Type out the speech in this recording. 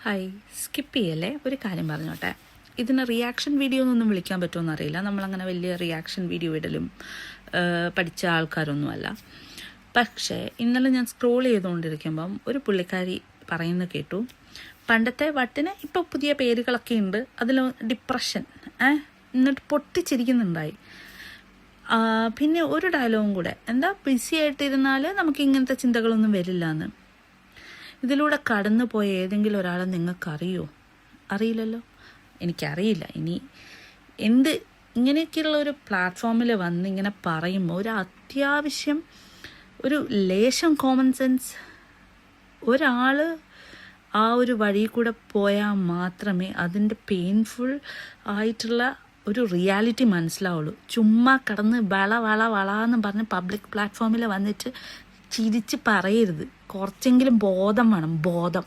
Hi, skip ചെയ്യല്ലേ. ഒരു കാര്യം പറഞ്ഞോട്ടെ. ഇതിന് റിയാക്ഷൻ വീഡിയോ എന്നൊന്നും വിളിക്കാൻ പറ്റുമെന്ന് അറിയില്ല. നമ്മളങ്ങനെ വലിയ റിയാക്ഷൻ വീഡിയോ ഇടലും പഠിച്ച ആൾക്കാരൊന്നുമല്ല. പക്ഷേ ഇന്നലെ ഞാൻ സ്ക്രോൾ ചെയ്തുകൊണ്ടിരിക്കുമ്പം ഒരു പുള്ളിക്കാരി പറയുന്നത് കേട്ടു, പണ്ടത്തെ വട്ടിന് ഇപ്പോൾ പുതിയ പേരുകളൊക്കെ ഉണ്ട്, അതിൽ ഡിപ്രഷൻ എന്നിട്ട് പൊട്ടിച്ചിരിക്കുന്നുണ്ടായി. പിന്നെ ഒരു ഡയലോഗും കൂടെ, എന്താ ബിസി ആയിട്ടിരുന്നാൽ നമുക്ക് ഇങ്ങനത്തെ ചിന്തകളൊന്നും വരില്ല എന്ന്. ഇതിലൂടെ കടന്നു പോയ ഏതെങ്കിലും ഒരാളെ നിങ്ങൾക്കറിയോ? അറിയില്ലല്ലോ. എനിക്കറിയില്ല. ഇനി ഇങ്ങനെയൊക്കെയുള്ള ഒരു പ്ലാറ്റ്ഫോമിൽ വന്ന് ഇങ്ങനെ പറയുമ്പോൾ ഒരു അത്യാവശ്യം ഒരു ലേശം കോമൺ സെൻസ് ഒരാൾ ആ ഒരു വഴി കൂടെ പോയാൽ മാത്രമേ അതിൻ്റെ പെയിൻഫുൾ ആയിട്ടുള്ള ഒരു റിയാലിറ്റി മനസ്സിലാവുള്ളൂ. ചുമ്മാ കടന്ന് വള എന്ന് പറഞ്ഞ് പബ്ലിക് പ്ലാറ്റ്ഫോമിൽ വന്നിട്ട് ചിരിച്ച് പറയരുത്. കുറച്ചെങ്കിലും ബോധം വേണം, ബോധം.